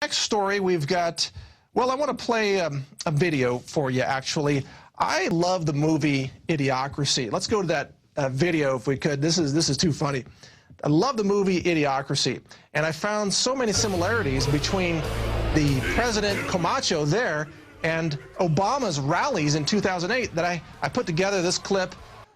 Next story we've got, well, I want to play a video for you, actually. I love the movie Idiocracy. Let's go to that video if we could. This is too funny. I love the movie Idiocracy, and I found so many similarities between the President Camacho there and Obama's rallies in 2008 that I put together this clip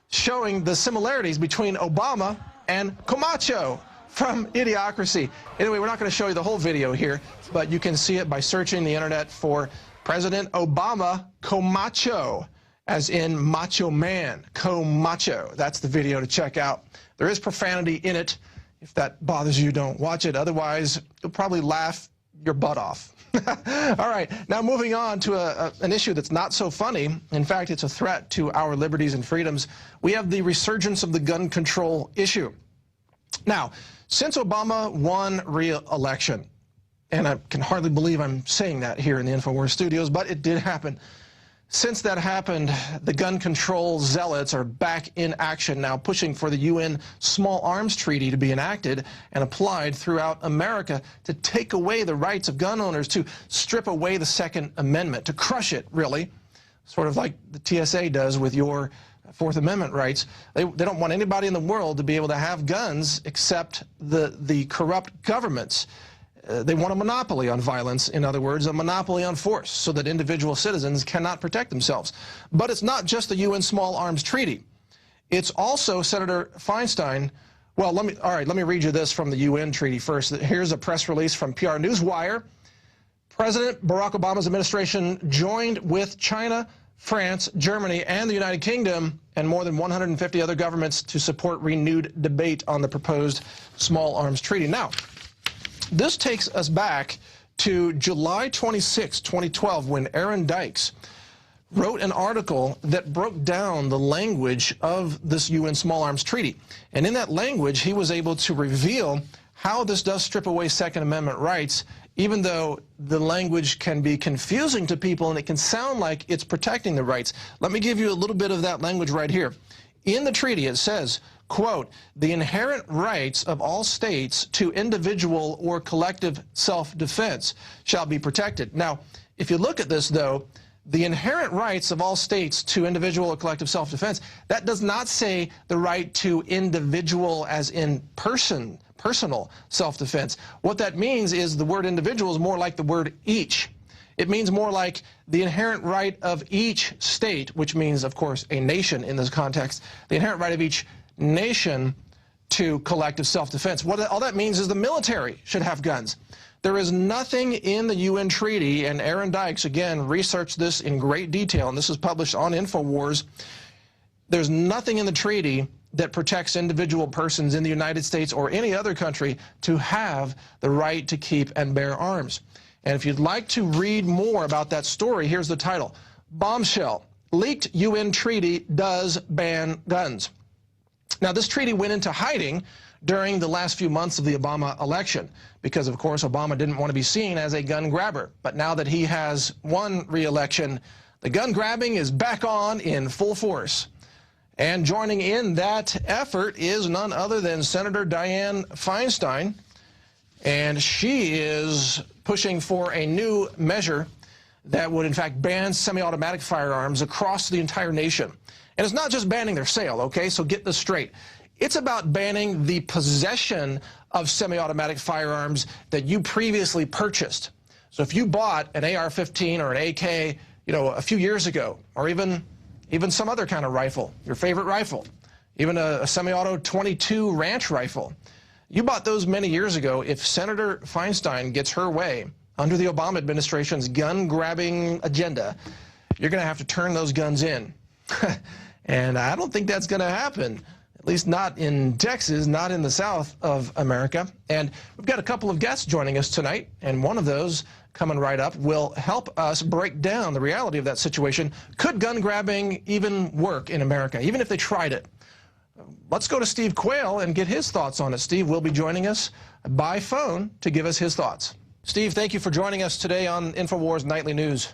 showing the similarities between Obama and Camacho from Idiocracy. Anyway, we're not going to show you the whole video here, but you can see it by searching the internet for President Obama Camacho, as in Macho Man, Camacho. That's the video to check out. There is profanity in it. If that bothers you, don't watch it. Otherwise, you'll probably laugh your butt off. All right, now moving on to an issue that's not so funny. In fact, it's a threat to our liberties and freedoms. We have the resurgence of the gun control issue. Now, since Obama won re-election, and I can hardly believe I'm saying that here in the InfoWars studios, but it did happen. Since that happened, the gun control zealots are back in action now, pushing for the UN Small Arms Treaty to be enacted and applied throughout America to take away the rights of gun owners, to strip away the Second Amendment, to crush it, really, sort of like the TSA does with your Fourth Amendment rights. They don't want anybody in the world to be able to have guns except the corrupt governments. They want a monopoly on violence, in other words, a monopoly on force, so that individual citizens cannot protect themselves. But it's not just the UN Small Arms Treaty. It's also Senator Feinstein. Well, let me read you this from the UN treaty first. Here's a press release from PR Newswire. President Barack Obama's administration joined with China, France, Germany, and the United Kingdom, and more than 150 other governments to support renewed debate on the proposed Small Arms Treaty. Now, this takes us back to July 26, 2012, when Aaron Dykes wrote an article that broke down the language of this UN Small Arms Treaty. And in that language, he was able to reveal how this does strip away Second Amendment rights, even though the language can be confusing to people and it can sound like it's protecting the rights. Let me give you a little bit of that language right here. In the treaty, it says, quote, "The inherent rights of all states to individual or collective self-defense shall be protected." Now, if you look at this, though, the inherent rights of all states to individual or collective self-defense, that does not say the right to individual as in personal self-defense. What that means is the word individual is more like the word each. It means more like the inherent right of each state, which means, of course, a nation in this context, the inherent right of each nation to collective self-defense. What all that means is the military should have guns. There is nothing in the UN treaty, and Aaron Dykes, again, researched this in great detail, and this is published on InfoWars. There's nothing in the treaty that protects individual persons in the United States or any other country to have the right to keep and bear arms. And if you'd like to read more about that story, here's the title: Bombshell, Leaked UN Treaty Does Ban Guns. Now, this treaty went into hiding during the last few months of the Obama election because, of course, Obama didn't want to be seen as a gun grabber. But now that he has won re-election, the gun grabbing is back on in full force. And joining in that effort is none other than Senator Dianne Feinstein. And she is pushing for a new measure that would, in fact, ban semi-automatic firearms across the entire nation. And it's not just banning their sale, okay? So get this straight. It's about banning the possession of semi-automatic firearms that you previously purchased. So if you bought an AR-15 or an AK, you know, a few years ago, or even some other kind of rifle, your favorite rifle, even a semi-auto 22 ranch rifle, you bought those many years ago. If Senator Feinstein gets her way under the Obama administration's gun-grabbing agenda, you're going to have to turn those guns in. And I don't think that's going to happen, at least not in Texas, not in the South of America. And we've got a couple of guests joining us tonight, and one of those, coming right up, will help us break down the reality of that situation. Could gun grabbing even work in America, even if they tried it? Let's go to Steve QUAYLE and get his thoughts on it. Steve will be joining us by phone to give us his thoughts. Steve, thank you for joining us today on InfoWars Nightly News.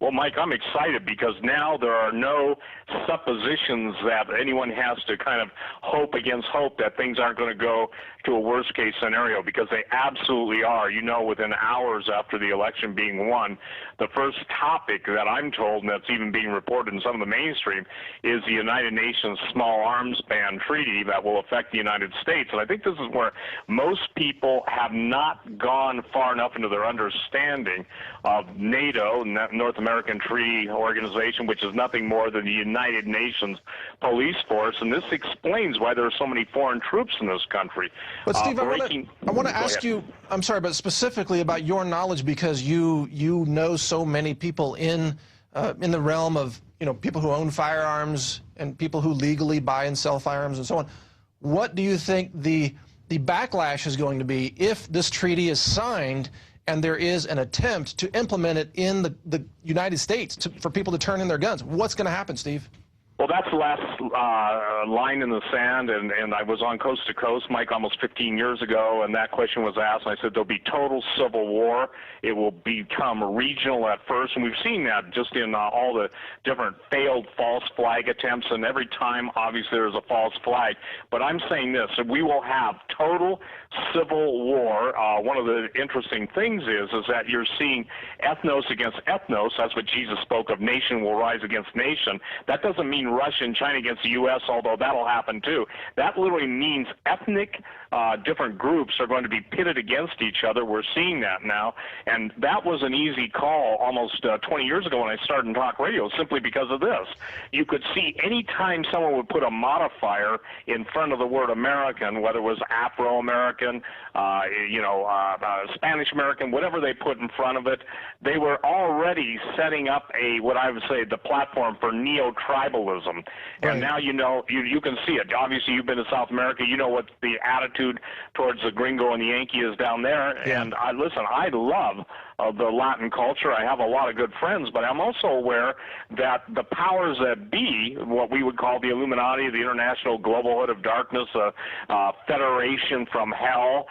Well, Mike, I'm excited because now there are no suppositions that anyone has to kind of hope against hope that things aren't going to go to a worst-case scenario, because they absolutely are. You know, within hours after the election being won, the first topic that I'm told, and that's even being reported in some of the mainstream, is the United Nations Small Arms Ban Treaty that will affect the United States. And I think this is where most people have not gone far enough into their understanding of NATO, North American Treaty Organization, which is nothing more than the United Nations police force, and this explains why there are so many foreign troops in this country. But Steve, I want to ask you, I'm sorry, but specifically about your knowledge, because you know so many people in the realm of, you know, people who own firearms and people who legally buy and sell firearms and so on. What do you think the backlash is going to be if this treaty is signed and there is an attempt to implement it in the United States for people to turn in their guns? What's going to happen, Steve? Well, that's the last line in the sand, and I was on Coast to Coast, Mike, almost 15 years ago, and that question was asked, and I said there'll be total civil war. It will become regional at first, and we've seen that just in all the different failed false flag attempts, and every time, obviously, there's a false flag. But I'm saying this, we will have total civil war. One of the interesting things is that you're seeing ethnos against ethnos. That's what Jesus spoke of, nation will rise against nation. That doesn't mean Russia and China against the U.S., although that'll happen too. That literally means ethnic different groups are going to be pitted against each other. We're seeing that now, and that was an easy call almost 20 years ago when I started in talk radio, simply because of this. You could see any time someone would put a modifier in front of the word American, whether it was Afro-American, Spanish-American, whatever they put in front of it, they were already setting up what I would say, the platform for neo-tribalism. Right. And now you can see it. Obviously, you've been to South America. You know what the attitude towards the gringo and the Yankee is down there. Yeah. And I love the Latin culture. I have a lot of good friends, but I'm also aware that the powers that be, what we would call the Illuminati, the International Global Hood of Darkness, Federation from Hell,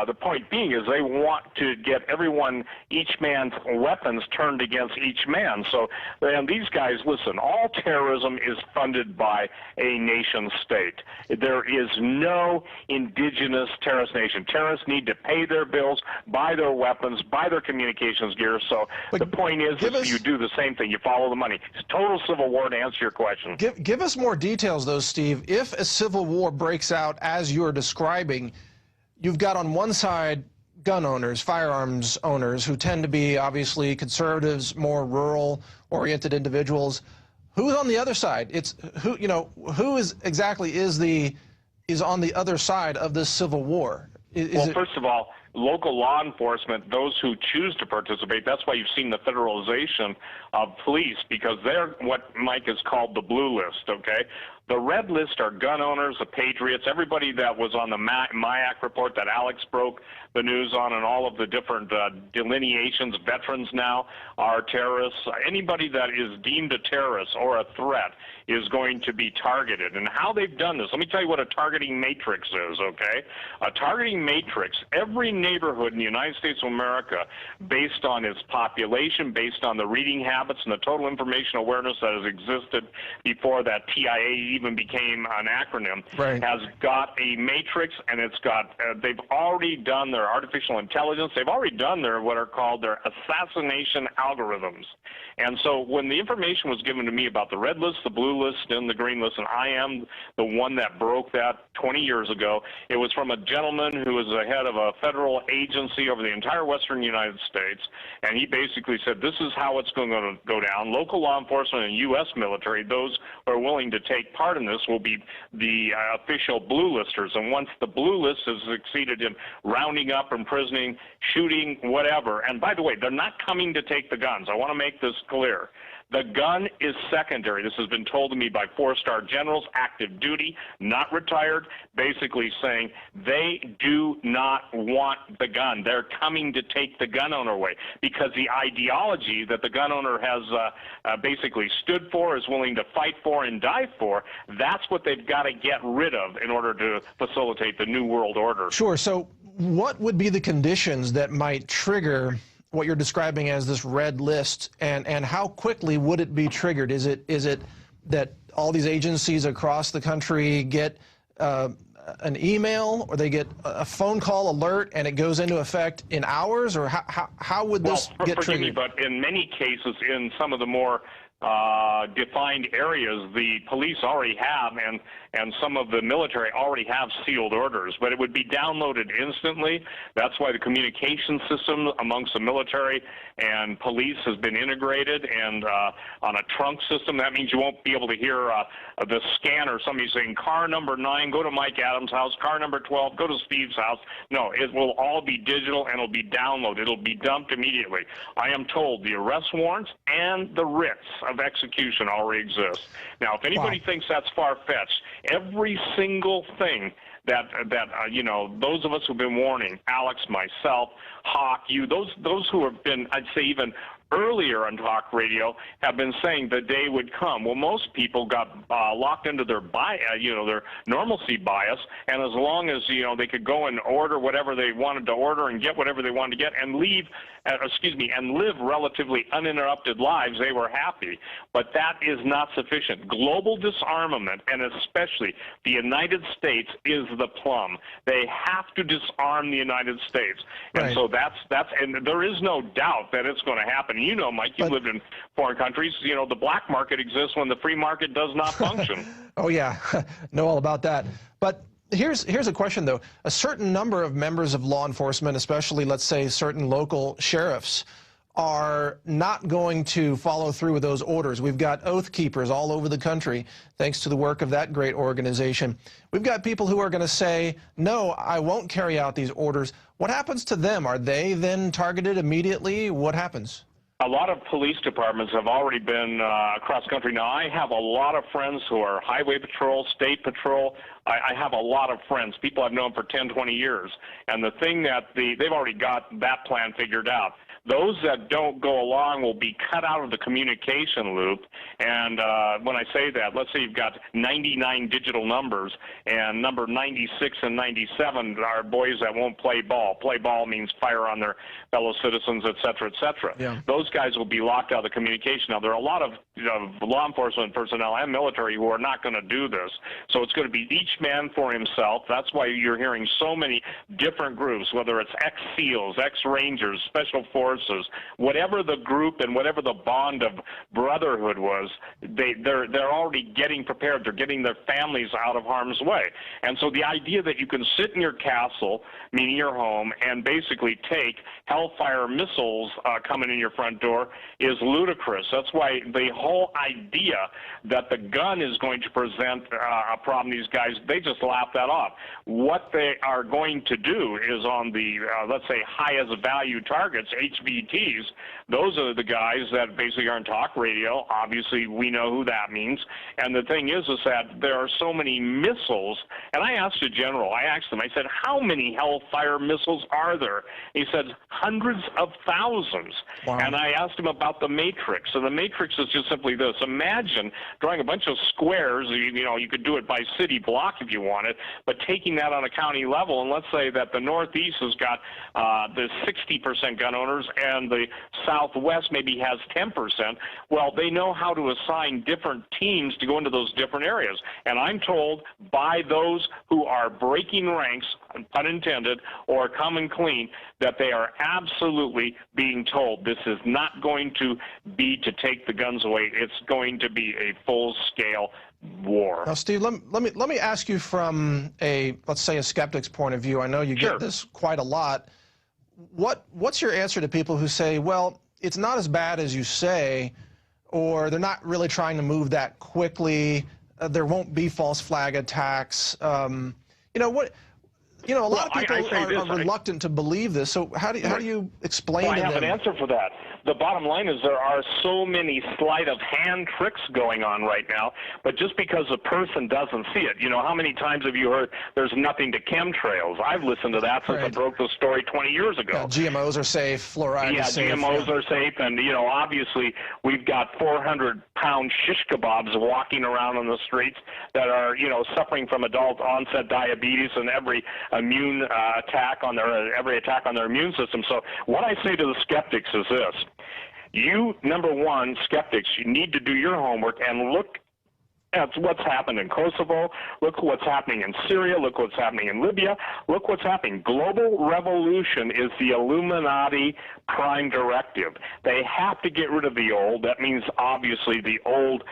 the point being is they want to get everyone, each man's weapons turned against each man. So, and these guys, listen, all terrorism is funded by a nation state. There is no indigenous terrorist nation. Terrorists need to pay their bills, buy their weapons, buy their communications gear. So but the point is you do the same thing. You follow the money. It's total civil war, to answer your question. Give us more details, though, Steve. If a civil war breaks out as you're describing, you've got on one side gun owners, firearms owners, who tend to be obviously conservatives, more rural-oriented individuals. Who's on the other side? It's who is on the other side of this civil war? First of all, local law enforcement, those who choose to participate, that's why you've seen the federalization of police, because they're what Mike has called the blue list, okay? The red list are gun owners, the patriots, everybody that was on the MIAC report that Alex broke the news on, and all of the different delineations. Veterans now are terrorists. Anybody that is deemed a terrorist or a threat is going to be targeted. And how they've done this, let me tell you what a targeting matrix is, okay? A targeting matrix, every neighborhood in the United States of America, based on its population, based on the reading habits and the total information awareness that has existed before that TIA even became an acronym, right, has got a matrix, and it's got, they've already done their artificial intelligence, they've already done their, what are called their assassination algorithms. And so when the information was given to me about the red list, the blue list, and the green list, and I am the one that broke that 20 years ago, it was from a gentleman who was the head of a federal agency over the entire western United States, and he basically said, this is how it's going to go down. Local law enforcement and U.S. military, those who are willing to take part in this, will be the official blue listers. And once the blue list has succeeded in rounding up, imprisoning, shooting, whatever, and by the way, they're not coming to take the guns. I want to make this clear. The gun is secondary. This has been told to me by four-star generals, active duty, not retired, basically saying they do not want the gun. They're coming to take the gun owner away, because the ideology that the gun owner has basically stood for, is willing to fight for and die for, that's what they've got to get rid of in order to facilitate the New World Order. Sure. So what would be the conditions that might trigger what you're describing as this red list, and how quickly would it be triggered? Is it that all these agencies across the country get an email, or they get a phone call alert and it goes into effect in hours, or how would this get triggered? Me, but in many cases, in some of the more defined areas, the police already have, and some of the military already have sealed orders, but it would be downloaded instantly. That's why the communication system amongst the military and police has been integrated, and on a trunk system. That means you won't be able to hear the scanner, somebody saying, car number 9, go to Mike Adams' house, car number 12, go to Steve's house. No, it will all be digital, and it'll be downloaded. It'll be dumped immediately. I am told the arrest warrants and the writs of execution already exist. Now, if anybody thinks that's far-fetched, every single thing that you know, those of us who've been warning, Alex, myself, Hawk, you, those who have been, I'd say, even earlier on talk radio, have been saying the day would come. Well, most people got locked into their their normalcy bias, and as long as they could go and order whatever they wanted to order and get whatever they wanted to get and leave, and live relatively uninterrupted lives, they were happy. But that is not sufficient. Global disarmament, and especially the United States, is the plum. They have to disarm the United States, and so and there is no doubt that it's going to happen. You know, Mike, you lived in foreign countries. You know, the black market exists when the free market does not function. Oh, yeah. Know all about that. But here's a question, though. A certain number of members of law enforcement, especially, let's say, certain local sheriffs, are not going to follow through with those orders. We've got oath keepers all over the country, thanks to the work of that great organization. We've got people who are going to say, no, I won't carry out these orders. What happens to them? Are they then targeted immediately? What happens? A lot of police departments have already been across country. Now, I have a lot of friends who are highway patrol, state patrol. I have a lot of friends, people I've known for 10, 20 years. And the thing that they've already got that plan figured out. Those that don't go along will be cut out of the communication loop. And when I say that, let's say you've got 99 digital numbers, and number 96 and 97 are boys that won't play ball. Play ball means fire on their fellow citizens, et cetera, et cetera. Yeah. Those guys will be locked out of the communication. Now, there are a lot of law enforcement personnel and military who are not going to do this. So it's going to be each man for himself. That's why you're hearing so many different groups, whether it's ex-SEALs, ex-Rangers, Special Forces, whatever the group and whatever the bond of brotherhood was, they're already getting prepared. They're getting their families out of harm's way. And so the idea that you can sit in your castle, meaning your home, and basically take Hellfire missiles coming in your front door is ludicrous. That's why the whole idea that the gun is going to present a problem, these guys, they just laugh that off. What they are going to do is on the, let's say, highest value targets, HVTs, those are the guys that basically are on talk radio. Obviously, we know who that means. And the thing is that there are so many missiles. And I asked a general, I asked him, I said, how many Hellfire missiles are there? He said, hundreds of thousands. Wow. And I asked him about the matrix. And the matrix is just simply this. Imagine drawing a bunch of squares. You could do it by city block if you wanted, but taking that on a county level, and let's say that the Northeast has got the 60% gun owners and the Southwest maybe has 10%. Well, they know how to assign different teams to go into those different areas. And I'm told by those who are breaking ranks, pun intended, or coming clean, that they are absolutely being told this is not going to be to take the guns away. It's going to be a full-scale war. Now, Steve, let me ask you from a, let's say, a skeptic's point of view. I know you get this quite a lot. What's your answer to people who say, well, it's not as bad as you say, or they're not really trying to move that quickly, there won't be false flag attacks? A lot of people are reluctant to believe this. So how do you explain to them? I have an answer for that. The bottom line is there are so many sleight of hand tricks going on right now, but just because a person doesn't see it, how many times have you heard there's nothing to chemtrails? I've listened to that since I broke the story 20 years ago. Yeah, GMOs are safe, fluoride is safe. GMOs are safe, and obviously we've got 400-pound shish kebabs walking around on the streets that are, suffering from adult onset diabetes and every immune attack on their immune system. So what I say to the skeptics is this: you, number one, skeptics, you need to do your homework and look at what's happened in Kosovo. Look what's happening in Syria. Look what's happening in Libya. Look what's happening. Global revolution is the Illuminati prime directive. They have to get rid of the old. That means obviously the old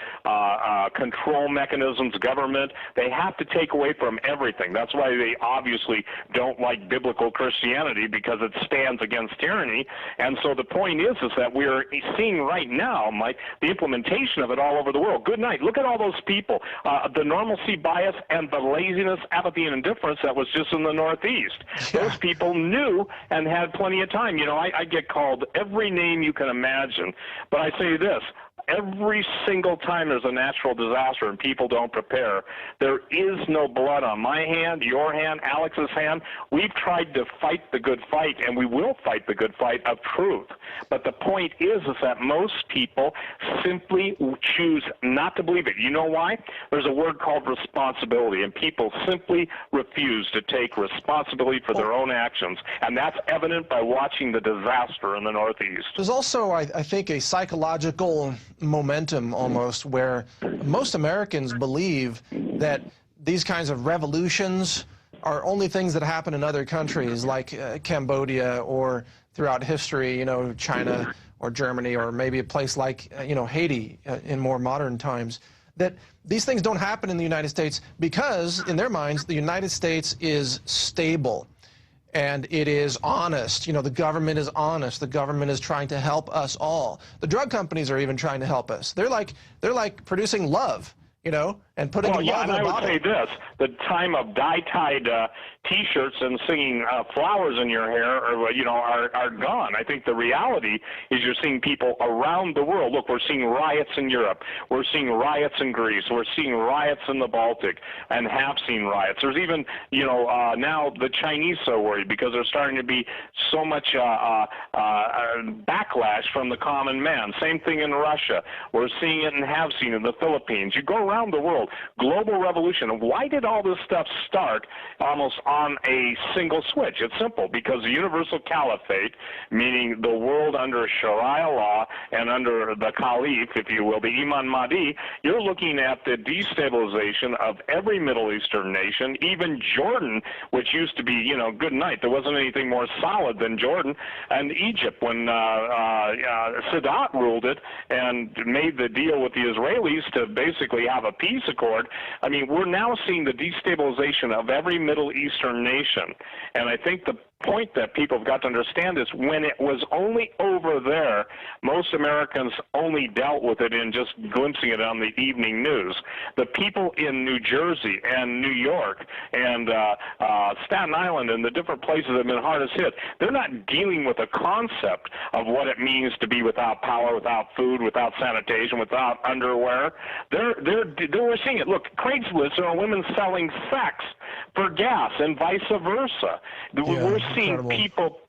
control mechanisms, government. They have to take away from everything. That's why they obviously don't like biblical Christianity, because it stands against tyranny. And so the point is that we're seeing right now, Mike, the implementation of it all over the world. Good night. Look at all those people, the normalcy bias and the laziness, apathy, and indifference that was just in the Northeast. Yeah. Those people knew and had plenty of time. You know, I get called every name you can imagine, but I say this: every single time there's a natural disaster and people don't prepare, there is no blood on my hand, your hand, Alex's hand. We've tried to fight the good fight, and we will fight the good fight of truth. But the point is that most people simply choose not to believe it. You know why? There's a word called responsibility, and people simply refuse to take responsibility for their own actions, and that's evident by watching the disaster in the Northeast. There's also, I think, a psychological momentum almost where most Americans believe that these kinds of revolutions are only things that happen in other countries like Cambodia or throughout history, you know, China or Germany or maybe a place like, you know, Haiti in more modern times. That these things don't happen in the United States because, in their minds, the United States is stable. And it is honest. You know, the government is honest. The government is trying to help us all. The drug companies are even trying to help us. They're like producing love, you know, and putting love in a bottle. I would say this: the time of dye-dyed T-shirts and singing flowers in your hair, or you know, are gone. I think the reality is you're seeing people around the world. Look, we're seeing riots in Europe. We're seeing riots in Greece. We're seeing riots in the Baltic, and have seen riots. There's even, you know, now the Chinese so worried because there's starting to be so much backlash from the common man. Same thing in Russia. We're seeing it and have seen it in the Philippines. You go around the world. Global revolution. Why did all this stuff start almost on a single switch? It's simple: because the universal caliphate, meaning the world under Sharia law and under the Caliph, if you will, the Imam Mahdi, you're looking at the destabilization of every Middle Eastern nation, even Jordan, which used to be, you know, good night. There wasn't anything more solid than Jordan, and Egypt, when Sadat ruled it and made the deal with the Israelis to basically have a peace accord. I mean, we're now seeing the destabilization of every Middle Eastern nation. And I think the point that people have got to understand is when it was only over there, most Americans only dealt with it in just glimpsing it on the evening news. The people in New Jersey and New York and Staten Island and the different places that have been hardest hit, they're not dealing with a concept of what it means to be without power, without food, without sanitation, without underwear. We're seeing it. Look, Craigslist, there are women selling sex for gas and vice versa. We're seeing incredible. People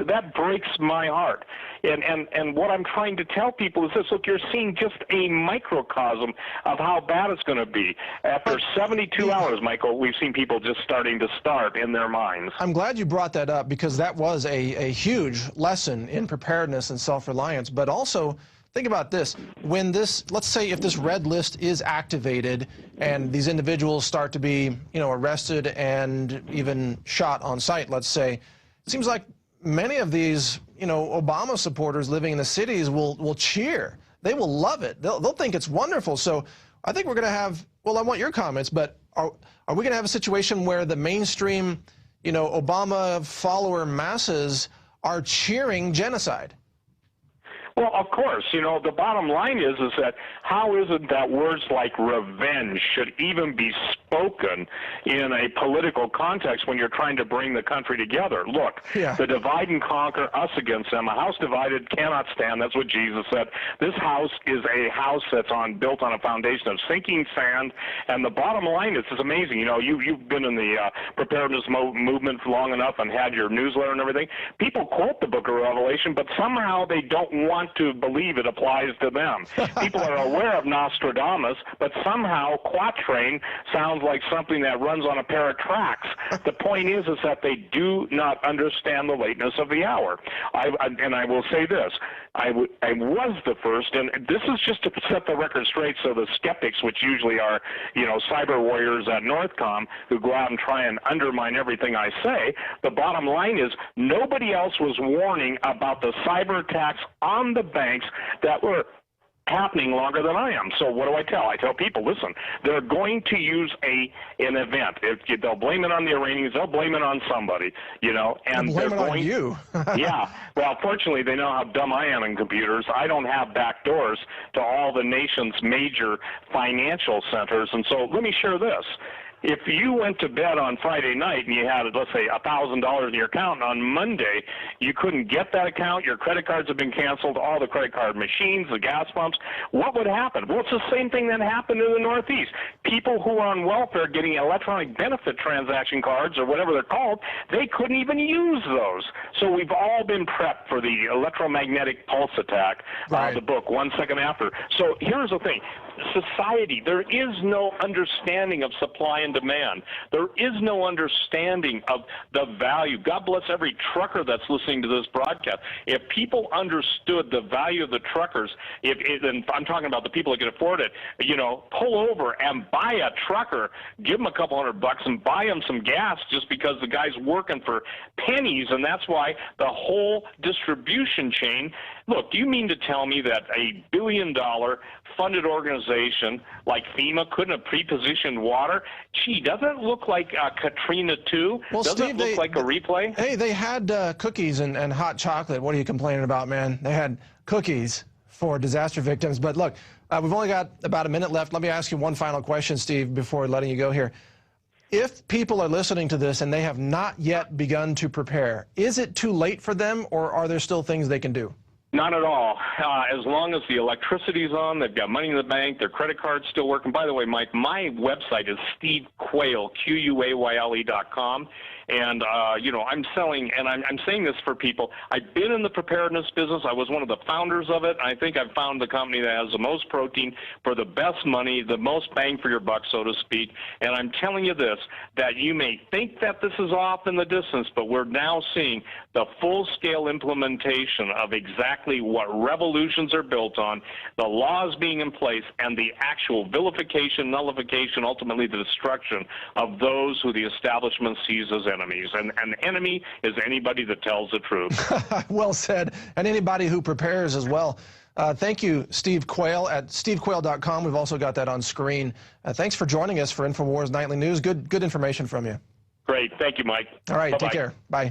that breaks my heart. And what I'm trying to tell people is this: look, you're seeing just a microcosm of how bad it's going to be. After 72 hours, Michael, we've seen people just starting to starve in their minds. I'm glad you brought that up, because that was a huge lesson in preparedness and self-reliance. But also, think about this. When this, let's say if this red list is activated and these individuals start to be, you know, arrested and even shot on sight, let's say, it seems like many of these, you know, Obama supporters living in the cities will cheer. They will love it. They'll think it's wonderful. So I think we're going to have, well, I want your comments, but are we going to have a situation where the mainstream, you know, Obama follower masses are cheering genocide? Well, of course, you know, the bottom line is that how is it that words like revenge should even be spoken in a political context when you're trying to bring the country together? Look, the divide and conquer, us against them. A house divided cannot stand. That's what Jesus said. This house is a house that's built on a foundation of sinking sand. And the bottom line is, it's amazing. You know, you've been in the preparedness movement long enough and had your newsletter and everything. People quote the book of Revelation, but somehow they don't want want to believe it applies to them. People are aware of Nostradamus, but somehow quatrain sounds like something that runs on a pair of tracks. The point is that they do not understand the lateness of the hour. And I will say this, I was the first, and this is just to set the record straight so the skeptics, which usually are, cyber warriors at Northcom, who go out and try and undermine everything I say, the bottom line is nobody else was warning about the cyber attacks on the banks that were happening longer than I am. So what do I tell? I tell people, listen, they're going to use an event. They'll blame it on the Iranians. They'll blame it on somebody, and they're going on you. Yeah. Well, fortunately, they know how dumb I am in computers. I don't have back doors to all the nation's major financial centers. And so let me share this. If you went to bed on Friday night and you had, let's say, $1,000 in your account, and on Monday you couldn't get that account, your credit cards have been canceled, all the credit card machines, the gas pumps, what would happen? Well, it's the same thing that happened in the Northeast. People who are on welfare getting electronic benefit transaction cards or whatever they're called, they couldn't even use those. So we've all been prepped for the electromagnetic pulse attack, right. The book, 1 second after. So here's the thing. Society, there is no understanding of supply and demand. There is no understanding of the value. God bless every trucker that's listening to this broadcast. If people understood the value of the truckers, and I'm talking about the people that can afford it, pull over and buy a trucker, give them a couple $100 and buy them some gas just because the guy's working for pennies, and that's why the whole distribution chain. Look, do you mean to tell me that a billion-dollar funded organization like FEMA couldn't have pre-positioned water? Gee, doesn't it look like Katrina 2? Well, doesn't Steve, it look like a replay? Hey, they had cookies and hot chocolate. What are you complaining about, man? They had cookies for disaster victims. But look, we've only got about a minute left. Let me ask you one final question, Steve, before letting you go here. If people are listening to this and they have not yet begun to prepare, is it too late for them, or are there still things they can do? Not at all. As long as the electricity's on, they've got money in the bank, their credit card's still working. By the way, Mike, my website is SteveQuayle, QUAYLE.com. And, I'm selling, and I'm saying this for people. I've been in the preparedness business. I was one of the founders of it. I think I've found the company that has the most protein for the best money, the most bang for your buck, so to speak. And I'm telling you this, that you may think that this is off in the distance, but we're now seeing the full-scale implementation of exactly what revolutions are built on, the laws being in place, and the actual vilification, nullification, ultimately the destruction of those who the establishment sees as enemies. And an enemy is anybody that tells the truth. Well said. And anybody who prepares as well. Thank you, Steve Quayle, at stevequayle.com. We've also got that on screen. Thanks for joining us for InfoWars Nightly News. Good information from you. Great. Thank you, Mike. All right. Bye-bye. Take care. Bye.